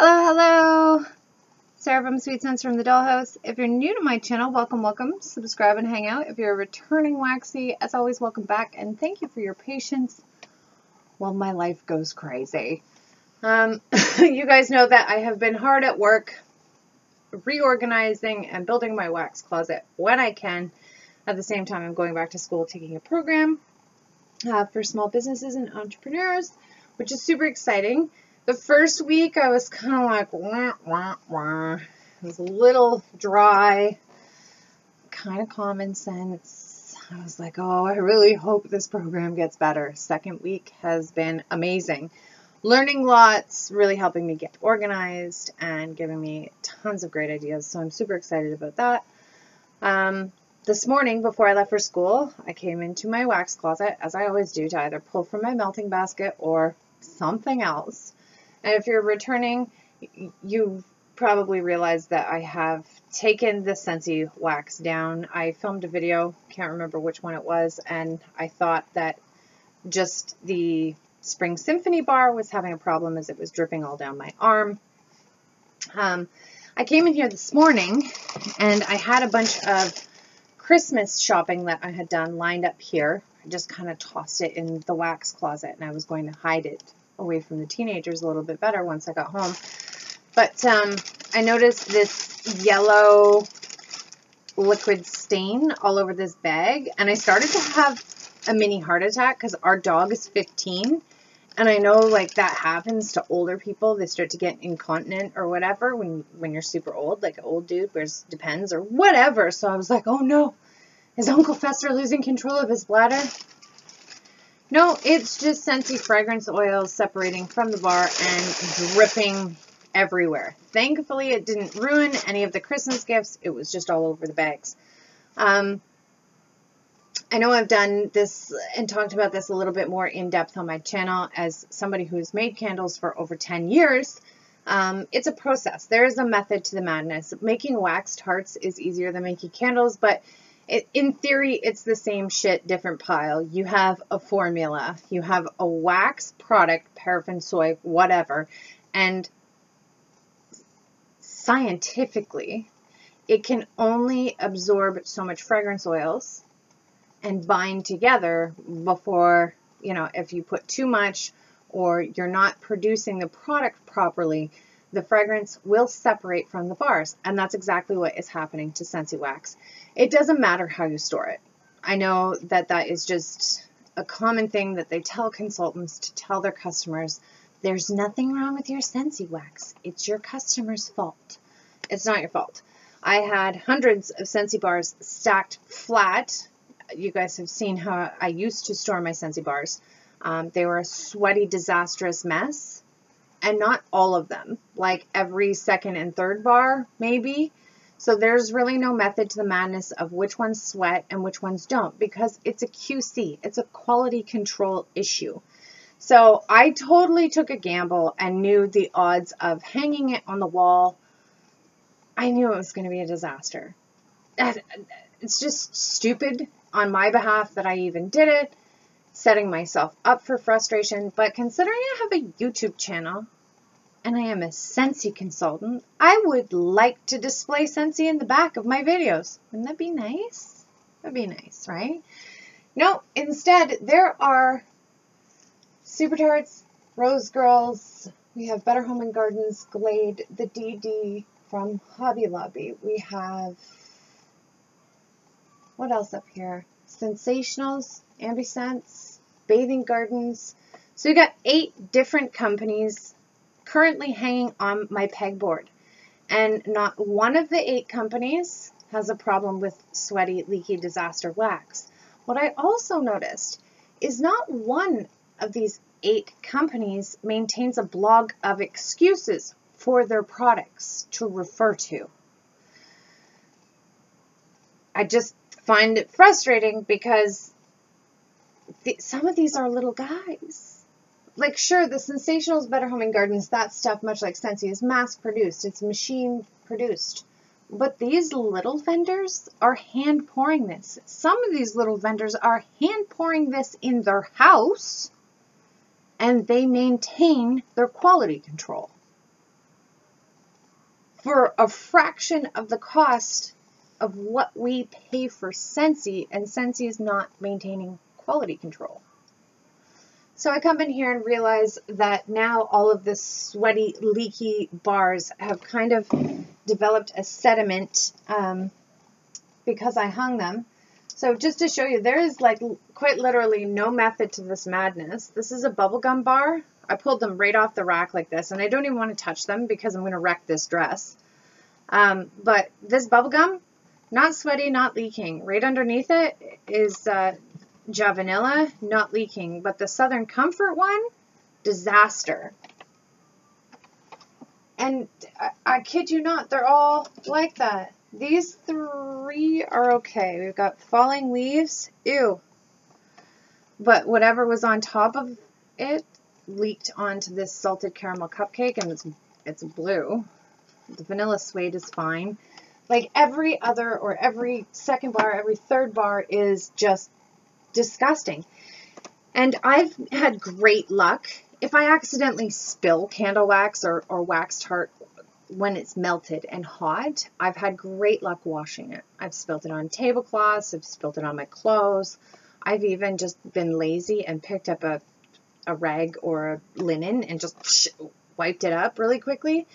Hello, hello! Sarah from Sweet Scents from the Dollhouse. If you're new to my channel, welcome, welcome. Subscribe and hang out. If you're a returning waxy, as always, welcome back. And thank you for your patience while my life goes crazy. You guys know that I have been hard at work reorganizing and building my wax closet when I can. At the same time, I'm going back to school taking a program for small businesses and entrepreneurs, which is super exciting. The first week I was kind of like, wah, wah, wah. It was a little dry, kind of common sense. I was like, oh, I really hope this program gets better. Second week has been amazing. Learning lots, really helping me get organized and giving me tons of great ideas. So I'm super excited about that. This morning, before I left for school, I came into my wax closet, as I always do, to either pull from my melting basket or something else. And if you're returning, you've probably realized that I have taken the Scentsy wax down. I filmed a video, can't remember which one it was, and I thought that just the Spring Symphony bar was having a problem as it was dripping all down my arm. I came in here this morning and I had a bunch of Christmas shopping that I had done lined up here. I just kind of tossed it in the wax closet and I was going to hide it away from the teenagers a little bit better once I got home. But I noticed this yellow liquid stain all over this bag, and I started to have a mini heart attack because our dog is 15, and I know like that happens to older people. They start to get incontinent or whatever when you're super old, like an old dude wears Depends or whatever. So I was like, oh no, is Uncle Fester losing control of his bladder? No, it's just Scentsy fragrance oils separating from the bar and dripping everywhere. Thankfully, it didn't ruin any of the Christmas gifts. It was just all over the bags. I know I've done this and talked about this a little bit more in depth on my channel as somebody who's made candles for over 10 years. It's a process. There is a method to the madness. Making waxed hearts is easier than making candles, but in theory, it's the same shit, different pile. You have a formula. You have a wax product, paraffin, soy, whatever. And scientifically, it can only absorb so much fragrance oils and bind together before, you know, if you put too much or you're not producing the product properly, the fragrance will separate from the bars. And that's exactly what is happening to Scentsy wax. It doesn't matter how you store it. I know that that is just a common thing that they tell consultants to tell their customers. There's nothing wrong with your Scentsy wax. It's your customer's fault. It's not your fault. I had hundreds of Scentsy bars stacked flat. You guys have seen how I used to store my Scentsy bars. They were a sweaty, disastrous mess. And not all of them. Like every second and third bar, maybe. So there's really no method to the madness of which ones sweat and which ones don't, because it's a QC. It's a quality control issue. So I totally took a gamble and knew the odds of hanging it on the wall. I knew it was going to be a disaster. It's just stupid on my behalf that I even did it, setting myself up for frustration. But considering I have a YouTube channel, and I am a Scentsy consultant, I would like to display Scentsy in the back of my videos. Wouldn't that be nice? That'd be nice, right? No, instead, there are Super Tarts, Rose Girls, we have Better Home and Gardens, Glade, the DD from Hobby Lobby. We have, what else up here? Sensationals, Ambiscents, Bathing Gardens. So you got 8 different companies currently hanging on my pegboard, and not one of the 8 companies has a problem with sweaty, leaky disaster wax. What I also noticed is not one of these 8 companies maintains a blog of excuses for their products to refer to. I just find it frustrating because some of these are little guys. Like, sure, the Sensationals, Better Home and Gardens, that stuff, much like Scentsy, is mass-produced. It's machine-produced. But these little vendors are hand-pouring this. Some of these little vendors are hand-pouring this in their house, and they maintain their quality control. for a fraction of the cost of what we pay for Scentsy, and Scentsy is not maintaining quality control. So I come in here and realize that now all of the sweaty, leaky bars have kind of developed a sediment because I hung them. So just to show you, there is like quite literally no method to this madness. This is a bubblegum bar. I pulled them right off the rack like this, and I don't even want to touch them because I'm going to wreck this dress. But this bubblegum, not sweaty, not leaking. Right underneath it is Vanilla, not leaking. But the Southern Comfort one, disaster. And I kid you not, they're all like that. These three are okay. We've got falling leaves. Ew. But whatever was on top of it leaked onto this salted caramel cupcake, and it's blue. The vanilla suede is fine. Like every other or every second bar, every third bar is just disgusting. And I've had great luck. If I accidentally spill candle wax or wax tart when it's melted and hot, I've had great luck washing it. I've spilled it on tablecloths. I've spilled it on my clothes. I've even just been lazy and picked up a rag or a linen and just wiped it up really quickly,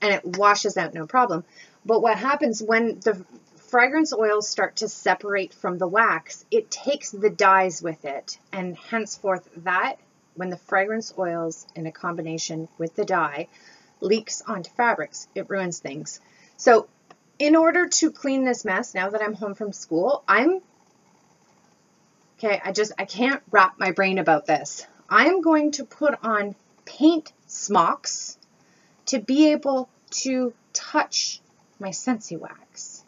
and it washes out no problem. But what happens when the fragrance oils start to separate from the wax, it takes the dyes with it, and henceforth that, when the fragrance oils in a combination with the dye leaks onto fabrics, it ruins things. So in order to clean this mess, now that I'm home from school, I can't wrap my brain about this. I'm going to put on paint smocks to be able to touch my Scentsy wax.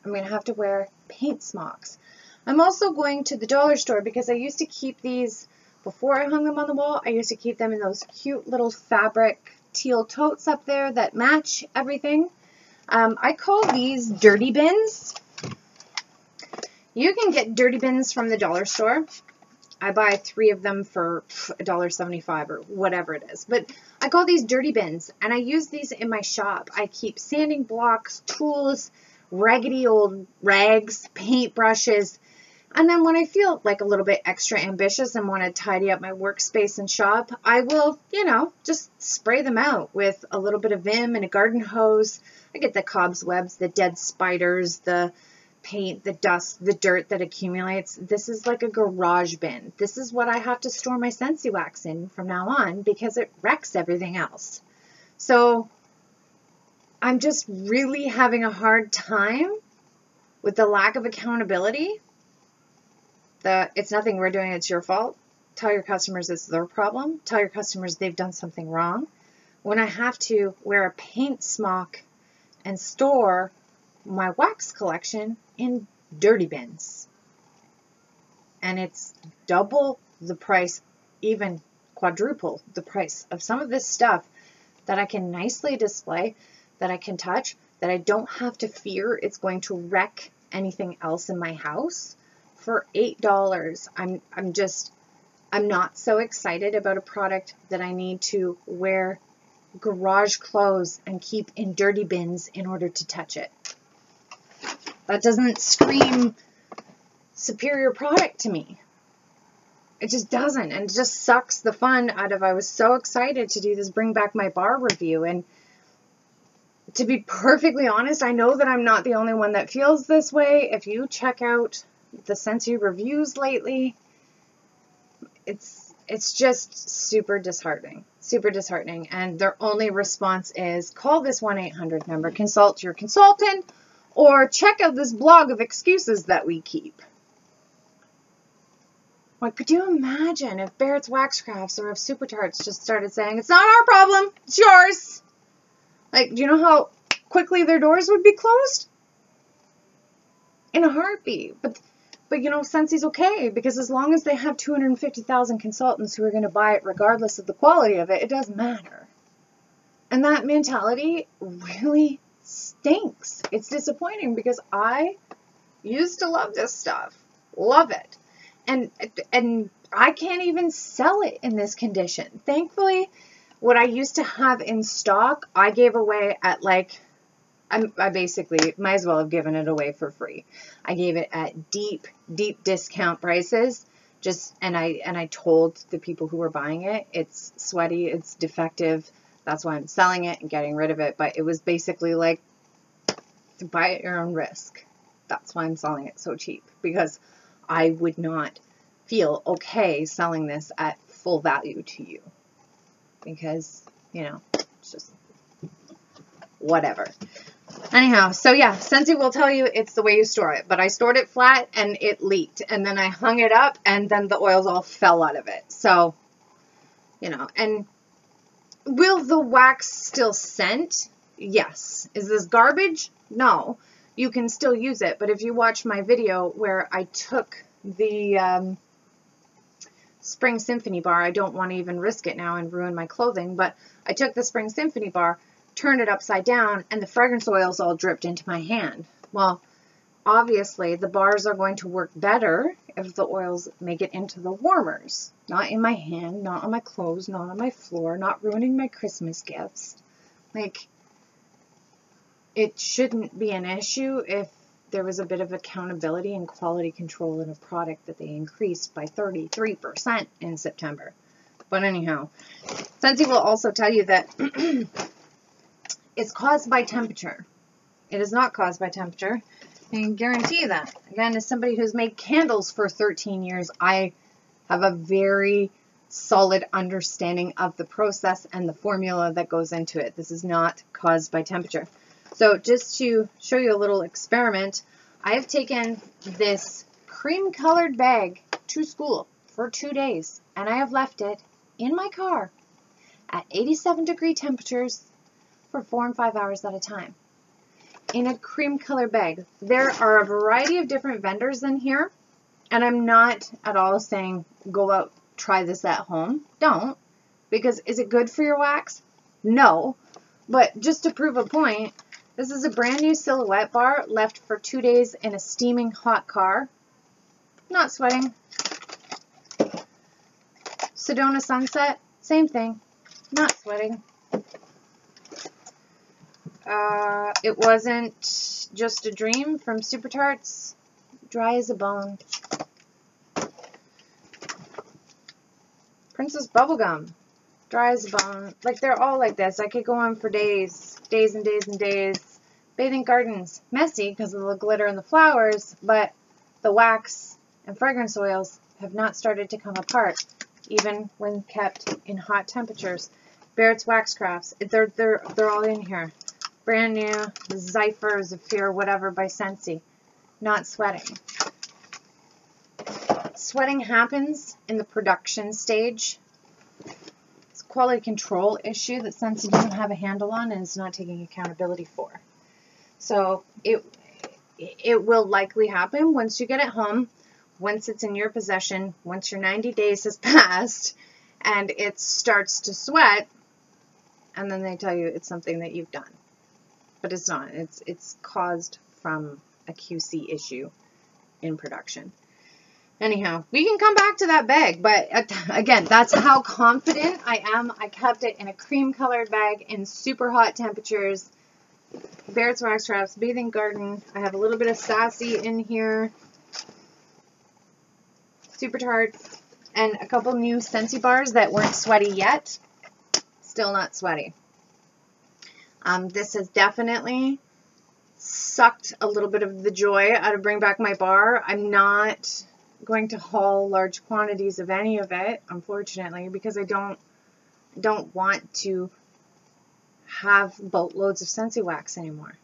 I'm going to have to wear paint smocks. I'm also going to the dollar store because I used to keep these, before I hung them on the wall, I used to keep them in those cute little fabric teal totes up there that match everything. I call these dirty bins. You can get dirty bins from the dollar store. I buy 3 of them for $1.75 or whatever it is. But I call these dirty bins, and I use these in my shop. I keep sanding blocks, tools, raggedy old rags, paint brushes. And then when I feel like a little bit extra ambitious and want to tidy up my workspace and shop, I will, just spray them out with a little bit of Vim and a garden hose. I get the cobwebs, the dead spiders, the paint, the dust, the dirt that accumulates. This is like a garage bin. This is what I have to store my Scentsy wax in from now on because it wrecks everything else. So I'm just really having a hard time with the lack of accountability. It's nothing we're doing, it's your fault. Tell your customers it's their problem. Tell your customers they've done something wrong. When I have to wear a paint smock and store my wax collection in dirty bins. And it's double the price, even quadruple the price of some of this stuff that I can nicely display, that I can touch, that I don't have to fear it's going to wreck anything else in my house. For $8, I'm not so excited about a product that I need to wear garage clothes and keep in dirty bins in order to touch it. That doesn't scream superior product to me. It just doesn't, and it just sucks the fun out of, I was so excited to do this Bring Back My Bar review, and to be perfectly honest, I know that I'm not the only one that feels this way. If you check out the Scentsy reviews lately, it's just super disheartening, and their only response is call this 1-800 number, consult your consultant, or check out this blog of excuses that we keep. Like, could you imagine if Barrett's Wax Crafts or if Super Tarts just started saying, it's not our problem, it's yours? Like, do you know how quickly their doors would be closed? In a heartbeat. But Scentsy's okay, because as long as they have 250,000 consultants who are going to buy it regardless of the quality of it, it doesn't matter. And that mentality really stinks. It's disappointing because I used to love this stuff. Love it. And I can't even sell it in this condition. Thankfully, What I used to have in stock, I gave away at like, I basically might as well have given it away for free. I gave it at deep discount prices. And I told the people who were buying it, it's sweaty, it's defective. That's why I'm selling it and getting rid of it. But it was basically like, to buy at your own risk. That's why I'm selling it so cheap, because I would not feel okay selling this at full value to you, because, you know, it's just whatever. Anyhow, so yeah, Scentsy will tell you it's the way you store it, but I stored it flat and it leaked, and then I hung it up and then the oils all fell out of it. So, you know, and will the wax still scent? Yes. Is this garbage? No. You can still use it, but if you watch my video where I took the Spring Symphony bar, I don't want to even risk it now and ruin my clothing, but I took the Spring Symphony bar, turned it upside down, and the fragrance oils all dripped into my hand. Well, obviously the bars are going to work better if the oils make it into the warmers. Not in my hand, not on my clothes, not on my floor, not ruining my Christmas gifts. Like, it shouldn't be an issue if there was a bit of accountability and quality control in a product that they increased by 33% in September. But anyhow, Scentsy will also tell you that it's caused by temperature. It is not caused by temperature. I can guarantee you that. Again, as somebody who's made candles for 13 years, I have a very solid understanding of the process and the formula that goes into it. This is not caused by temperature. So just to show you a little experiment, I have taken this cream-colored bag to school for 2 days, and I have left it in my car at 87-degree temperatures for 4 and 5 hours at a time. In a cream-colored bag. There are a variety of different vendors in here, and I'm not at all saying go out, try this at home. Don't, because is it good for your wax? No, but just to prove a point, this is a brand new Silhouette bar left for 2 days in a steaming hot car. Not sweating. Sedona Sunset, same thing. Not sweating. It wasn't Just a Dream from Super Tarts. Dry as a bone. Princess Bubblegum. Dry as a bone. Like, they're all like this. I could go on for days. Days and days and days. Bathing Gardens. Messy because of the glitter and the flowers, but the wax and fragrance oils have not started to come apart, even when kept in hot temperatures. Barrett's Wax Crafts. They're all in here. Brand new Zephyr, Zephyr, whatever by Scentsy. Not sweating. Sweating happens in the production stage. It's a quality control issue that Scentsy doesn't have a handle on and is not taking accountability for. So it will likely happen once you get it home, once it's in your possession, once your 90 days has passed, and it starts to sweat, and then they tell you it's something that you've done. But it's not. It's caused from a QC issue in production. Anyhow, we can come back to that bag, but again, that's how confident I am. I kept it in a cream-colored bag in super hot temperatures. Barrett's Wax Crafts, Bathing Garden. I have a little bit of Sassy in here. Super Tarts. And a couple new Scentsy bars that weren't sweaty yet. Still not sweaty. This has definitely sucked a little bit of the joy out of Bring Back My Bar. I'm not going to haul large quantities of any of it, unfortunately, because I don't want to have boatloads of Scentsy wax anymore.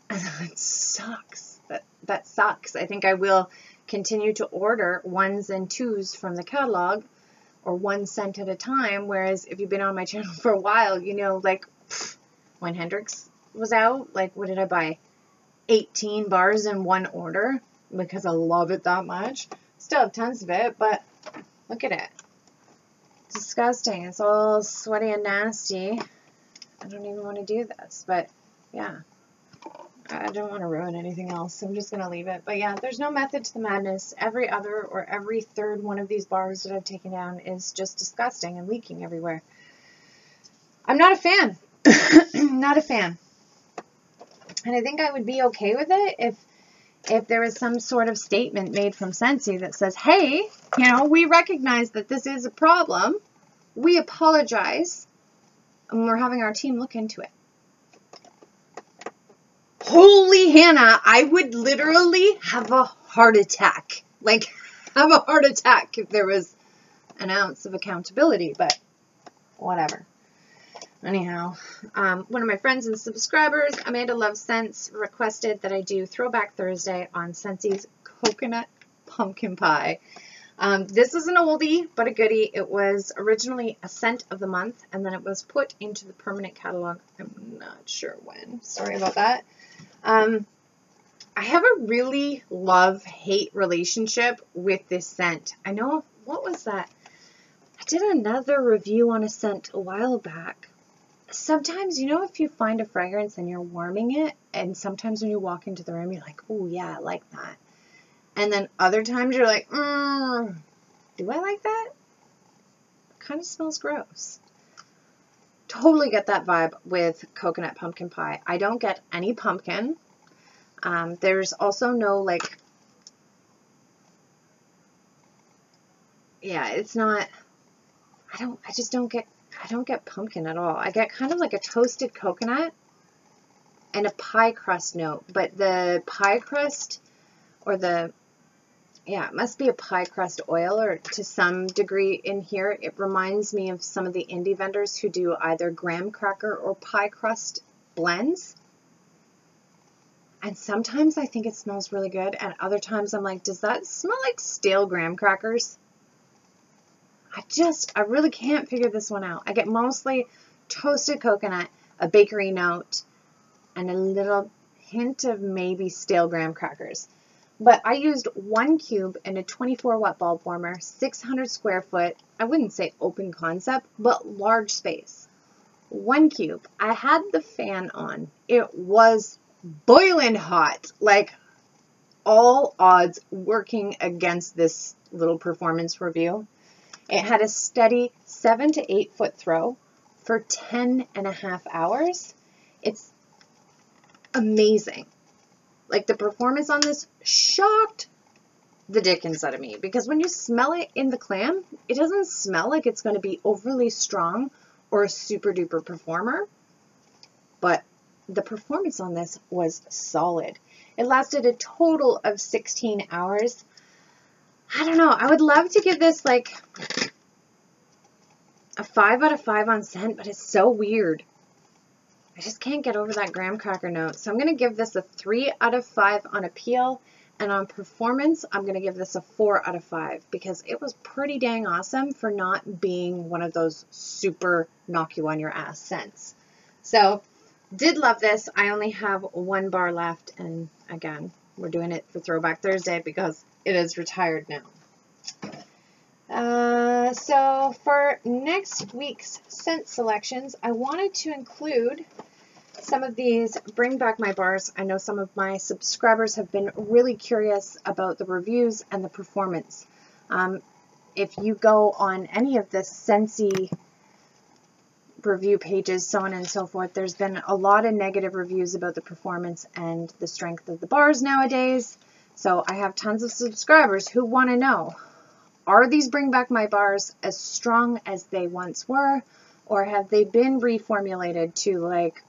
It sucks. That sucks. I think I will continue to order 1s and 2s from the catalog, or 1 scent at a time, whereas if you've been on my channel for a while, you know, like, when Hendrix was out, like, what did I buy? 18 bars in one order, because I love it that much. Still have tons of it, but look at it. It's disgusting. It's all sweaty and nasty. I don't even want to do this, but yeah. I don't want to ruin anything else, so I'm just going to leave it. But yeah, there's no method to the madness. Every other or every third one of these bars that I've taken down is just disgusting and leaking everywhere. I'm not a fan. Not a fan. And I think I would be okay with it if there was some sort of statement made from Scentsy that says, hey, we recognize that this is a problem. We apologize. And we're having our team look into it. Holy Hannah, I would literally have a heart attack. Like, have a heart attack if there was an ounce of accountability, but whatever. Anyhow, one of my friends and subscribers, Amanda Loves Scents, requested that I do Throwback Thursday on Scentsy's Coconut Pumpkin Pie. This is an oldie, but a goodie. It was originally a scent of the month, and then it was put into the permanent catalog. I'm not sure when. Sorry about that. I have a really love-hate relationship with this scent. I know, what was that? I did another review on a scent a while back. Sometimes, if you find a fragrance and you're warming it, and sometimes when you walk into the room, you're like, oh yeah, I like that. And then other times you're like, do I like that? It kind of smells gross. Totally get that vibe with Coconut Pumpkin Pie. I don't get any pumpkin. There's also no it's not, I don't get pumpkin at all. I get kind of like a toasted coconut and a pie crust note, but the pie crust it must be a pie crust oil or to some degree in here. It reminds me of some of the indie vendors who do either graham cracker or pie crust blends. And sometimes I think it smells really good, and other times I'm like, does that smell like stale graham crackers? I really can't figure this one out. I get mostly toasted coconut, a bakery note, and a little hint of maybe stale graham crackers. But I used 1 cube in a 24 watt bulb warmer, 600 square foot, I wouldn't say open concept, but large space. 1 cube. I had the fan on. It was boiling hot, like all odds working against this little performance review. It had a steady 7 to 8 foot throw for 10.5 hours. It's amazing. Like, the performance on this shocked the dickens out of me, because when you smell it in the clam, it doesn't smell like it's going to be overly strong or a super duper performer, but the performance on this was solid. It lasted a total of 16 hours. I don't know. I would love to give this like a 5 out of 5 on scent, but it's so weird. I just can't get over that graham cracker note. So I'm going to give this a 3 out of 5 on appeal, and on performance, I'm going to give this a 4 out of 5 because it was pretty dang awesome for not being one of those super knock you on your ass scents. So did love this. I only have 1 bar left, and again, we're doing it for Throwback Thursday because it is retired now. So for next week's scent selections, I wanted to include some of these Bring Back My bars. I know some of my subscribers have been really curious about the reviews and the performance. If you go on any of the Scentsy review pages, so on and so forth, there's been a lot of negative reviews about the performance and the strength of the bars nowadays. So I have tons of subscribers who want to know, are these Bring Back My bars as strong as they once were, or have they been reformulated to like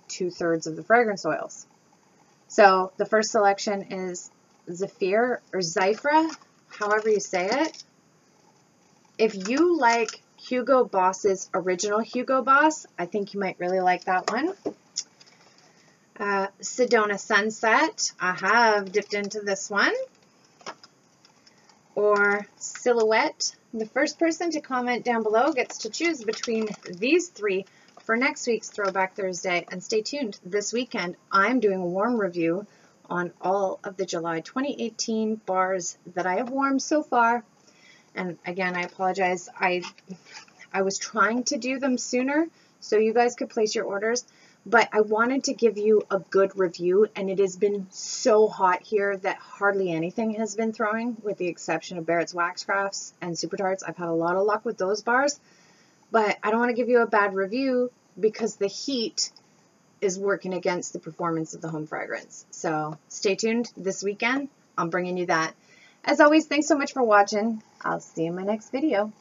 2/3 of the fragrance oils? So the first selection is Zephyr or Zyphra, however you say it. If you like Hugo Boss's original Hugo Boss, I think you might really like that one. Sedona Sunset, I have dipped into this one. Or Silhouette. The first person to comment down below gets to choose between these 3 for next week's Throwback Thursday. And stay tuned. This weekend, I'm doing a warm review on all of the July 2018 bars that I have warmed so far. And again, I apologize. I was trying to do them sooner so you guys could place your orders, but I wanted to give you a good review, and it has been so hot here that hardly anything has been throwing, with the exception of Barrett's Wax Crafts and Super Tarts. I've had a lot of luck with those bars, but I don't want to give you a bad review because the heat is working against the performance of the home fragrance. So stay tuned this weekend. I'm bringing you that. As always, thanks so much for watching. I'll see you in my next video.